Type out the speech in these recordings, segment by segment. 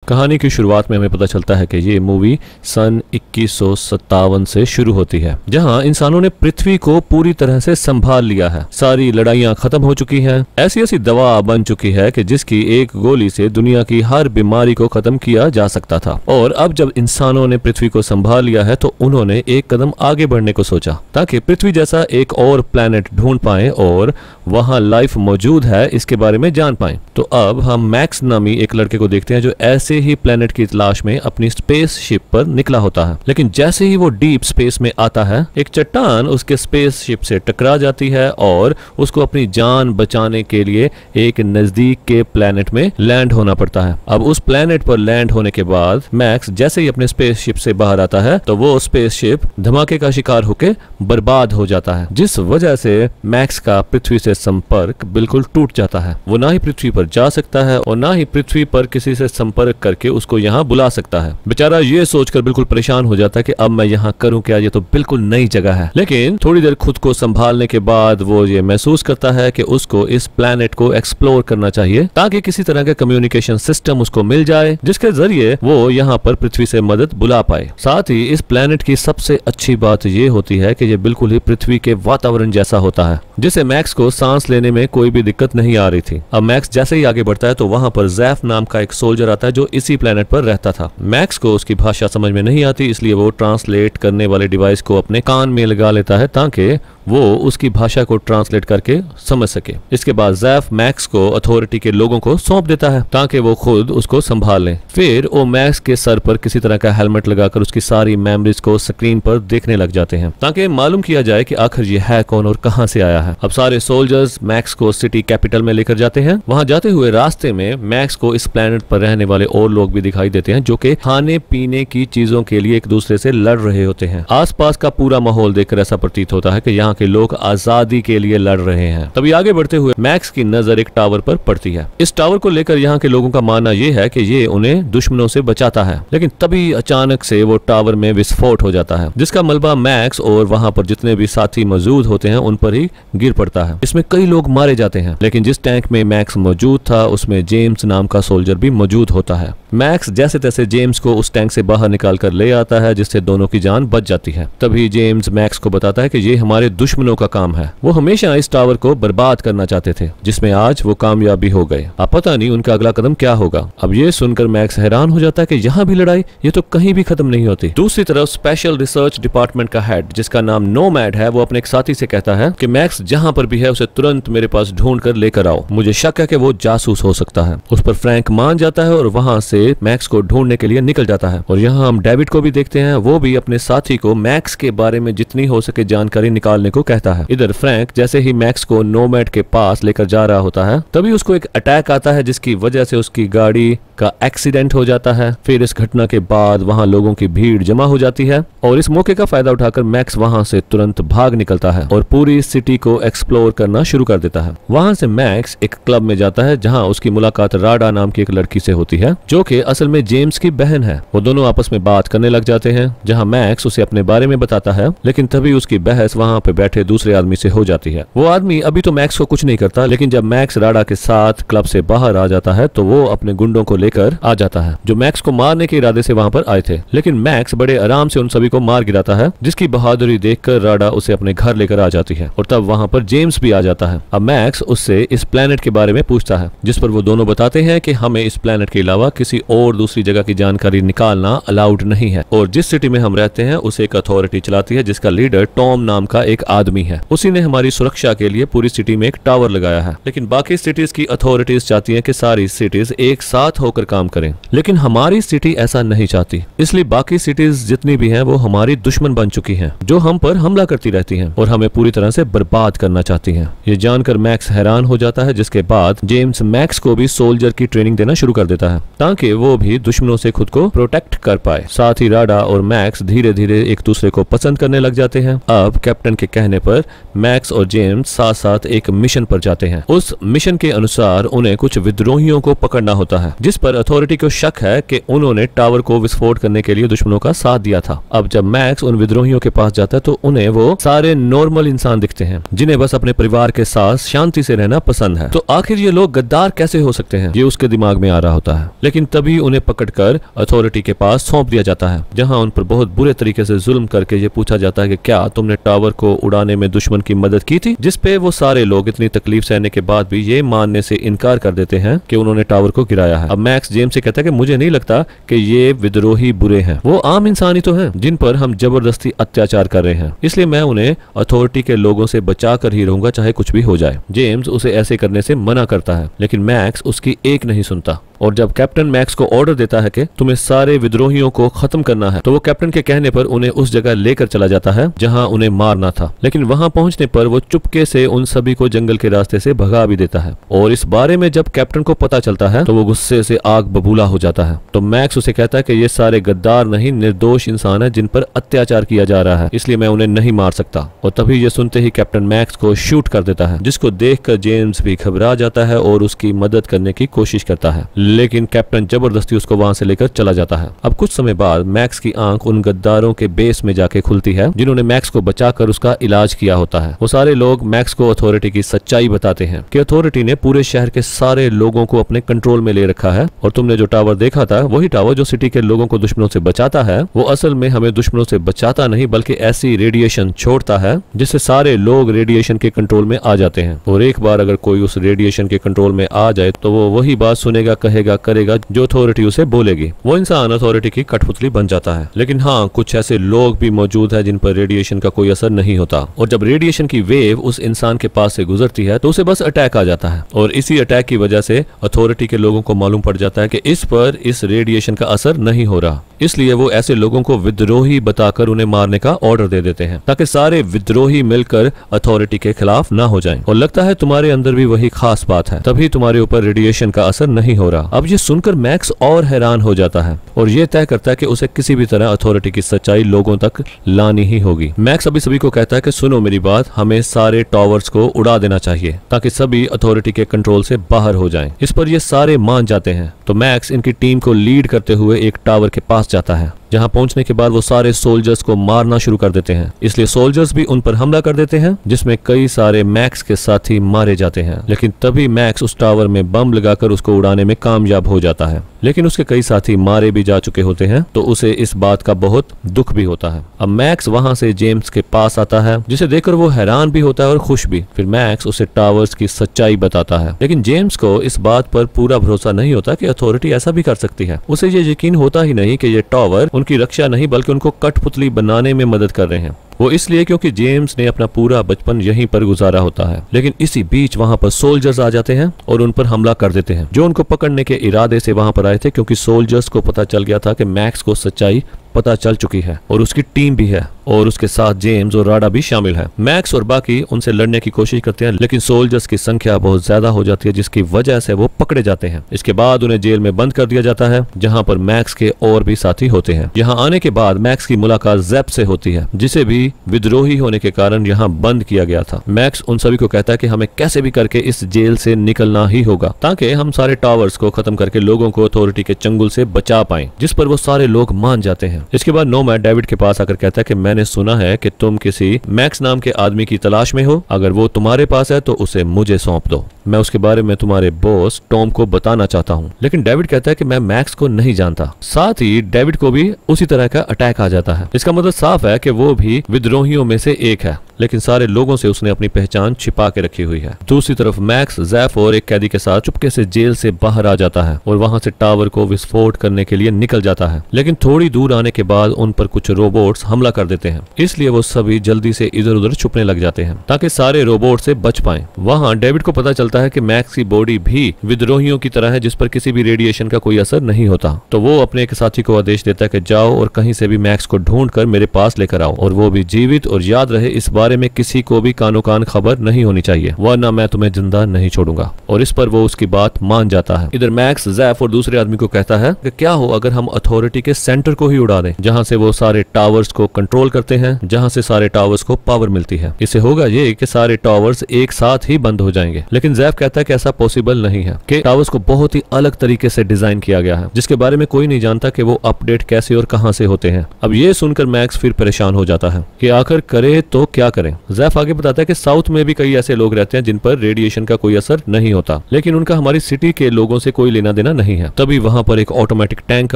कहानी की शुरुआत में हमें पता चलता है कि ये मूवी सन 2157 से शुरू होती है, जहां इंसानों ने पृथ्वी को पूरी तरह से संभाल लिया है। सारी लड़ाइयां खत्म हो चुकी हैं, ऐसी ऐसी दवा बन चुकी है कि जिसकी एक गोली से दुनिया की हर बीमारी को खत्म किया जा सकता था। और अब जब इंसानों ने पृथ्वी को संभाल लिया है तो उन्होंने एक कदम आगे बढ़ने को सोचा ताकि पृथ्वी जैसा एक और प्लेनेट ढूंढ पाए और वहां लाइफ मौजूद है इसके बारे में जान पाए। तो अब हम मैक्स नामी एक लड़के को देखते हैं जो ऐसे ही प्लेनेट की तलाश में अपनी स्पेस शिप पर निकला होता है। लेकिन जैसे ही वो डीप स्पेस में आता है, एक चट्टान उसके स्पेस शिप से टकरा जाती है और उसको अपनी जान बचाने के लिए एक नजदीक के प्लेनेट में लैंड होना पड़ता है। अब उस प्लेनेट पर लैंड होने के बाद मैक्स जैसे ही अपने स्पेस शिप से बाहर आता है तो वो स्पेस शिप धमाके का शिकार होकर बर्बाद हो जाता है, जिस वजह से मैक्स का पृथ्वी से संपर्क बिल्कुल टूट जाता है। वो ना ही पृथ्वी पर जा सकता है और ना ही पृथ्वी पर किसी से संपर्क करके उसको यहाँ बुला सकता है। बेचारा ये सोचकर बिल्कुल परेशान हो जाता है कि अब मैं यहाँ करूँ क्या, ये तो बिल्कुल नई जगह है। लेकिन थोड़ी देर खुद को संभालने के बाद वो ये महसूस करता है कि उसको इस प्लेनेट को एक्सप्लोर करना चाहिए ताकि किसी तरह का कम्युनिकेशन सिस्टम उसको मिल जाए जिसके जरिए वो यहाँ पर पृथ्वी से मदद बुला पाए। साथ ही इस प्लेनेट की सबसे अच्छी बात ये होती है कि ये बिल्कुल ही पृथ्वी के वातावरण जैसा होता है, जिससे मैक्स को सांस लेने में कोई भी दिक्कत नहीं आ रही थी। अब मैक्स जैसे ही आगे बढ़ता है तो वहां पर जैफ नाम का एक सोल्जर आता है जो इसी प्लेनेट पर रहता था। मैक्स को उसकी भाषा समझ में नहीं आती, इसलिए वो ट्रांसलेट करने वाले डिवाइस को अपने कान में लगा लेता है ताकि वो उसकी भाषा को ट्रांसलेट करके समझ सके। इसके बाद जैफ मैक्स को अथॉरिटी के लोगों को सौंप देता है ताकि वो खुद उसको संभाल लें। फिर वो मैक्स के सर पर किसी तरह का हेलमेट लगाकर उसकी सारी मेमोरीज को स्क्रीन पर देखने लग जाते हैं ताकि मालूम किया जाए कि आखिर ये है कौन और कहां से आया है। अब सारे सोल्जर्स मैक्स को सिटी कैपिटल में लेकर जाते हैं। वहां जाते हुए रास्ते में मैक्स को इस प्लेनेट पर रहने वाले और लोग भी दिखाई देते हैं जो कि खाने पीने की चीजों के लिए एक दूसरे से लड़ रहे होते हैं। आसपास का पूरा माहौल देखकर ऐसा प्रतीत होता है कि यहाँ के लोग आजादी के लिए लड़ रहे हैं। तभी आगे बढ़ते हुए मैक्स की नजर एक टावर पर पड़ती है। इस टावर को लेकर यहाँ के लोगों का मानना यह है कि ये उन्हें दुश्मनों से बचाता है, लेकिन तभी अचानक से वो टावर में विस्फोट हो जाता है जिसका मलबा मैक्स और वहां पर जितने भी साथी मौजूद होते हैं उन पर ही गिर पड़ता है। इसमें कई लोग मारे जाते हैं, लेकिन जिस टैंक में मैक्स मौजूद था उसमें जेम्स नाम का सोल्जर भी मौजूद होता है। मैक्स जैसे तैसे जेम्स को उस टैंक से बाहर निकाल कर ले आता है जिससे दोनों की जान बच जाती है। तभी जेम्स मैक्स को बताता है कि ये हमारे दुश्मनों का काम है, वो हमेशा इस टावर को बर्बाद करना चाहते थे जिसमें आज वो कामयाबी हो गए। अब पता नहीं उनका अगला कदम क्या होगा। अब ये सुनकर मैक्स हैरान हो जाता है कि यहाँ भी लड़ाई, ये तो कहीं भी खत्म नहीं होती। दूसरी तरफ स्पेशल रिसर्च डिपार्टमेंट का हेड जिसका नाम नोमैड है वो अपने एक साथी से कहता है कि मैक्स जहाँ पर भी है उसे तुरंत मेरे पास ढूंढ कर लेकर आओ, मुझे शक है कि वो जासूस हो सकता है। उस पर फ्रैंक मान जाता है और वहां से मैक्स को ढूंढने के लिए निकल जाता है। और यहाँ हम डेविड को भी देखते हैं, वो भी अपने साथी को मैक्स के बारे में जितनी हो सके जानकारी निकालने को कहता है। इधर फ्रैंक जैसे ही मैक्स को नोमैड के पास लेकर जा रहा होता है तभी उसको एक अटैक आता है जिसकी वजह से उसकी गाड़ी का एक्सीडेंट हो जाता है। फिर इस घटना के बाद वहां लोगों की भीड़ जमा हो जाती है और इस मौके का फायदा उठाकर मैक्स वहां से तुरंत भाग निकलता है और पूरी सिटी को एक्सप्लोर करना शुरू कर देता है। वहां से मैक्स एक क्लब में जाता है जहां उसकी मुलाकात राडा नाम की एक लड़की से होती है जो कि असल में जेम्स की बहन है। वो दोनों आपस में बात करने लग जाते हैं जहां मैक्स उसे अपने बारे में बताता है, लेकिन तभी उसकी बहस वहां पे बैठे दूसरे आदमी से हो जाती है। वो आदमी अभी तो मैक्स को कुछ नहीं करता, लेकिन जब मैक्स राडा के साथ क्लब से बाहर आ जाता है तो वो अपने गुंडों को लेकर आ जाता है जो मैक्स को मारने के इरादे से वहां पर आए थे। लेकिन मैक्स बड़े आराम से उन सभी को मार गिराता है जिसकी बहादुरी देखकर राडा उसे अपने घर लेकर आ जाती है और तब वहां पर जेम्स भी आ जाता है। अब मैक्स उससे इस प्लेनेट के बारे में पूछता है जिस पर वो दोनों बताते हैं कि हमें इस प्लेनेट के अलावा किसी और दूसरी जगह की जानकारी निकालना अलाउड नहीं है और जिस सिटी में हम रहते हैं उसे एक अथॉरिटी चलाती है जिसका लीडर टॉम नाम का एक आदमी है। उसी ने हमारी सुरक्षा के लिए पूरी सिटी में एक टावर लगाया है, लेकिन बाकी सिटीज की अथॉरिटीज चाहती हैं कि सारी सिटीज एक साथ होकर काम करें, लेकिन हमारी सिटी ऐसा नहीं चाहती। इसलिए बाकी सिटीज जितनी भी हैं वो हमारी दुश्मन बन चुकी हैं जो हम पर हमला करती रहती हैं और हमें पूरी तरह से बर्बाद करना चाहती हैं। ये जानकर मैक्स हैरान हो जाता है, जिसके बाद जेम्स मैक्स को भी सोल्जर की ट्रेनिंग देना शुरू कर देता है ताकि वो भी दुश्मनों से खुद को प्रोटेक्ट कर पाए। साथ ही राडा और मैक्स धीरे धीरे एक दूसरे को पसंद करने लग जाते हैं। अब कैप्टन के कहने पर मैक्स और जेम्स साथ साथ एक मिशन पर जाते हैं। उस मिशन के अनुसार उन्हें कुछ विद्रोहियों को पकड़ना होता है जिस पर पर अथॉरिटी को शक है कि उन्होंने टावर को विस्फोट करने के लिए दुश्मनों का साथ दिया था। अब जब मैक्स उन विद्रोहियों के पास जाता है तो उन्हें वो सारे नॉर्मल इंसान दिखते हैं जिन्हें बस अपने परिवार के साथ शांति से रहना पसंद है। तो आखिर ये लोग गद्दार कैसे हो सकते हैं, ये उसके दिमाग में आ रहा होता है। लेकिन तभी उन्हें पकड़कर अथॉरिटी के पास सौंप दिया जाता है, जहां उन पर बहुत बुरे तरीके से जुल्म करके ये पूछा जाता है कि क्या तुमने टावर को उड़ाने में दुश्मन की मदद की थी, जिस पे वो सारे लोग इतनी तकलीफ सहने के बाद भी ये मानने से इनकार कर देते हैं कि उन्होंने टावर को गिराया है। अब मैक्स जेम्स से कहता है कि मुझे नहीं लगता कि ये विद्रोही बुरे हैं, वो आम इंसान ही तो हैं जिन पर हम जबरदस्ती अत्याचार कर रहे हैं, इसलिए मैं उन्हें अथॉरिटी के लोगों से बचा कर ही रहूंगा चाहे कुछ भी हो जाए। जेम्स उसे ऐसे करने से मना करता है, लेकिन मैक्स उसकी एक नहीं सुनता और जब कैप्टन मैक्स को ऑर्डर देता है कि तुम्हें सारे विद्रोहियों को खत्म करना है, तो वो कैप्टन के कहने पर उन्हें उस जगह लेकर चला जाता है जहां उन्हें मारना था। लेकिन वहां पहुंचने पर वो चुपके से उन सभी को जंगल के रास्ते से भगा भी देता है और इस बारे में जब कैप्टन को पता चलता है तो वो गुस्से से आग बबूला हो जाता है। तो मैक्स उसे कहता है कि ये सारे गद्दार नहीं, निर्दोष इंसान है जिन पर अत्याचार किया जा रहा है, इसलिए मैं उन्हें नहीं मार सकता। और तभी ये सुनते ही कैप्टन मैक्स को शूट कर देता है, जिसको देखकर जेम्स भी घबरा जाता है और उसकी मदद करने की कोशिश करता है, लेकिन कैप्टन जबरदस्ती उसको वहां से लेकर चला जाता है। अब कुछ समय बाद मैक्स की आंख उन गद्दारों के बेस में जाके खुलती है जिन्होंने मैक्स को बचाकर उसका इलाज किया होता है। वो सारे लोग मैक्स को अथॉरिटी की सच्चाई बताते हैं कि अथॉरिटी ने पूरे शहर के सारे लोगों को अपने कंट्रोल में ले रखा है और तुमने जो टावर देखा था वही टावर जो सिटी के लोगों को दुश्मनों से बचाता है, वो असल में हमें दुश्मनों से बचाता नहीं बल्कि ऐसी रेडिएशन छोड़ता है जिससे सारे लोग रेडिएशन के कंट्रोल में आ जाते हैं। और एक बार अगर कोई उस रेडिएशन के कंट्रोल में आ जाए तो वो वही बात सुनेगा, कहेगा, करेगा जो अथॉरिटी उसे बोलेगी। वो इंसान अथॉरिटी की कठपुतली बन जाता है। लेकिन हाँ, कुछ ऐसे लोग भी मौजूद है जिन पर रेडिएशन का कोई असर नहीं होता और जब रेडिएशन की वेव उस इंसान के पास से गुजरती है तो उसे बस अटैक आ जाता है और इसी अटैक की वजह से अथॉरिटी के लोगों को मालूम पड़ जाता है कि इस पर इस रेडिएशन का असर नहीं हो रहा, इसलिए वो ऐसे लोगों को विद्रोही बताकर उन्हें मारने का ऑर्डर दे देते हैं ताकि सारे विद्रोही मिलकर अथॉरिटी के खिलाफ ना हो जाएं। और लगता है तुम्हारे अंदर भी वही खास बात है, तभी तुम्हारे ऊपर रेडिएशन का असर नहीं हो रहा। अब ये सुनकर मैक्स और हैरान हो जाता है और ये तय करता है कि उसे किसी भी तरह अथॉरिटी की सच्चाई लोगों तक लानी ही होगी। मैक्स अभी सभी को कहता है कि सुनो मेरी बात, हमें सारे टावर्स को उड़ा देना चाहिए ताकि सभी अथॉरिटी के कंट्रोल से बाहर हो जाएं। इस पर ये सारे मान जाते हैं। तो मैक्स इनकी टीम को लीड करते हुए एक टावर के पास जाता है, जहां पहुंचने के बाद वो सारे सोल्जर्स को मारना शुरू कर देते हैं, इसलिए सोल्जर्स भी उन पर हमला कर देते हैं जिसमें कई सारे मैक्स के साथी मारे जाते हैं। लेकिन तभी मैक्स उस टावर में बम लगाकर उसको उड़ाने में कामयाब हो जाता है, लेकिन उसके कई साथी मारे भी जा चुके होते हैं तो उसे इस बात का बहुत दुख भी होता है। अब मैक्स वहां से जेम्स के पास आता है जिसे देखकर वो हैरान भी होता है और खुश भी। फिर मैक्स उसे टावर्स की सच्चाई बताता है, लेकिन जेम्स को इस बात पर पूरा भरोसा नहीं होता कि अथॉरिटी ऐसा भी कर सकती है। उसे ये यकीन होता ही नहीं कि ये टावर उनकी रक्षा नहीं बल्कि उनको कठपुतली बनाने में मदद कर रहे हैं। वो इसलिए क्योंकि जेम्स ने अपना पूरा बचपन यहीं पर गुजारा होता है। लेकिन इसी बीच वहां पर सोल्जर्स आ जाते हैं और उन पर हमला कर देते हैं जो उनको पकड़ने के इरादे से वहां पर आए थे, क्योंकि सोल्जर्स को पता चल गया था कि मैक्स को सच्चाई पता चल चुकी है और उसकी टीम भी है और उसके साथ जेम्स और राडा भी शामिल है। मैक्स और बाकी उनसे लड़ने की कोशिश करते हैं, लेकिन सोल्जर्स की संख्या बहुत ज्यादा हो जाती है जिसकी वजह से वो पकड़े जाते हैं। इसके बाद उन्हें जेल में बंद कर दिया जाता है जहां पर मैक्स के और भी साथी होते हैं। यहाँ आने के बाद मैक्स की मुलाकात ज़ेप से होती है जिसे भी विद्रोही होने के कारण यहाँ बंद किया गया था। मैक्स उन सभी को कहता है कि हमें कैसे भी करके इस जेल से निकलना ही होगा ताकि हम सारे टावर्स को खत्म करके लोगों को अथॉरिटी के चंगुल से बचा पाएं, जिस पर वो सारे लोग मान जाते हैं। इसके बाद नोमैड डेविड के पास आकर कहता है कि मैंने सुना है कि तुम किसी मैक्स नाम के आदमी की तलाश में हो, अगर वो तुम्हारे पास है तो उसे मुझे सौंप दो, मैं उसके बारे में तुम्हारे बॉस टॉम को बताना चाहता हूँ। लेकिन डेविड कहता है कि मैं मैक्स को नहीं जानता। साथ ही डेविड को भी उसी तरह का अटैक आ जाता है। इसका मतलब साफ है कि वो भी विद्रोहियों में से एक है, लेकिन सारे लोगों से उसने अपनी पहचान छिपा के रखी हुई है। दूसरी तरफ मैक्स ज़ेफ और एक कैदी के साथ चुपके से जेल से बाहर आ जाता है और वहां से टावर को विस्फोट करने के लिए निकल जाता है। लेकिन थोड़ी दूर आने के बाद उन पर कुछ रोबोट्स हमला कर देते हैं, इसलिए वो सभी जल्दी से इधर उधर छुपने लग जाते हैं ताकि सारे रोबोट से बच पाएं। वहां डेविड को पता चलता है कि मैक्स की बॉडी भी विद्रोहियों की तरह है जिस पर किसी भी रेडिएशन का कोई असर नहीं होता। तो वो अपने एक साथी को आदेश देता है कि जाओ और कहीं से भी मैक्स को ढूंढ कर मेरे पास लेकर आओ और वो भी जीवित, और याद रहे इस बारे बारे में किसी को भी कानो कान खबर नहीं होनी चाहिए, वरना मैं तुम्हें जिंदा नहीं छोड़ूंगा। और इस पर वो उसकी बात मान जाता है। इधर मैक्स ज़ैफ और दूसरे आदमी को कहता है कि क्या हो अगर हम अथॉरिटी के सेंटर को ही उड़ा दें, जहां से वो सारे टावर्स को कंट्रोल करते हैं, जहां से सारे टावर्स को पावर मिलती है। इससे होगा ये कि सारे टावर्स एक साथ ही बंद हो जाएंगे। लेकिन ज़ैफ कहता है कि ऐसा पॉसिबल नहीं है, कि टावर्स को बहुत ही अलग तरीके से डिजाइन किया गया है, जिसके बारे में कोई नहीं जानता कि वो अपडेट कैसे और कहां से होते हैं। अब ये सुनकर मैक्स फिर परेशान हो जाता है कि आखिर करे तो क्या करें। ज़ैफ आगे बताता है कि साउथ में भी कई ऐसे लोग रहते हैं जिन पर रेडिएशन का कोई असर नहीं होता, लेकिन उनका हमारी सिटी के लोगों से कोई लेना देना नहीं है। तभी वहां पर एक ऑटोमेटिक टैंक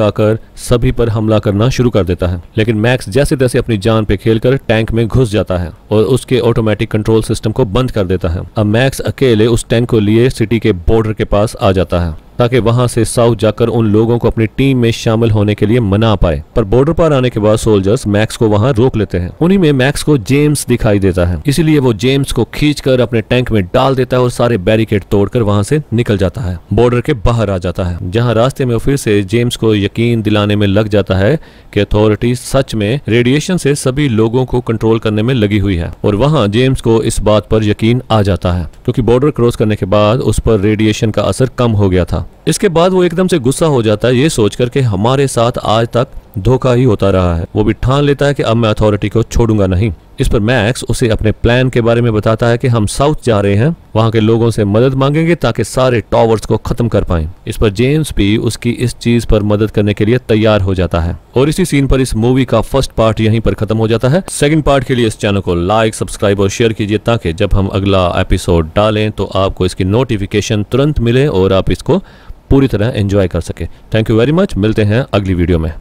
आकर सभी पर हमला करना शुरू कर देता है। लेकिन मैक्स जैसे तैसे अपनी जान पे खेलकर टैंक में घुस जाता है और उसके ऑटोमेटिक कंट्रोल सिस्टम को बंद कर देता है। अब मैक्स अकेले उस टैंक को लिए सिटी के बॉर्डर के पास आ जाता है ताकि वहां से साउथ जाकर उन लोगों को अपनी टीम में शामिल होने के लिए मना पाए। पर बॉर्डर पर आने के बाद सोल्जर्स मैक्स को वहां रोक लेते हैं। उन्हीं में मैक्स को जेम्स दिखाई देता है, इसीलिए वो जेम्स को खींचकर अपने टैंक में डाल देता है और सारे बैरिकेड तोड़कर वहां से निकल जाता है, बॉर्डर के बाहर आ जाता है। जहां रास्ते में फिर से जेम्स को यकीन दिलाने में लग जाता है कि अथॉरिटी सच में रेडिएशन से सभी लोगों को कंट्रोल करने में लगी हुई है। और वहां जेम्स को इस बात पर यकीन आ जाता है क्योंकि बॉर्डर क्रॉस करने के बाद उस पर रेडिएशन का असर कम हो गया था। इसके बाद वो एकदम से गुस्सा हो जाता है, ये सोचकर कि हमारे साथ आज तक धोखा ही होता रहा है। वो भी ठान लेता है कि अब मैं अथॉरिटी को छोड़ूंगा नहीं। इस पर मैक्स उसे अपने प्लान के बारे में बताता है कि हम साउथ जा रहे हैं, वहां के लोगों से मदद मांगेंगे ताकि सारे टावर्स को खत्म कर पाएं। इस पर जेम्स भी उसकी इस चीज पर मदद करने के लिए तैयार हो जाता है। और इसी सीन पर इस मूवी का फर्स्ट पार्ट यहीं पर खत्म हो जाता है। सेकंड पार्ट के लिए इस चैनल को लाइक, सब्सक्राइब और शेयर कीजिए ताकि जब हम अगला एपिसोड डालें तो आपको इसकी नोटिफिकेशन तुरंत मिले और आप इसको पूरी तरह एंजॉय कर सके। थैंक यू वेरी मच, मिलते हैं अगली वीडियो में।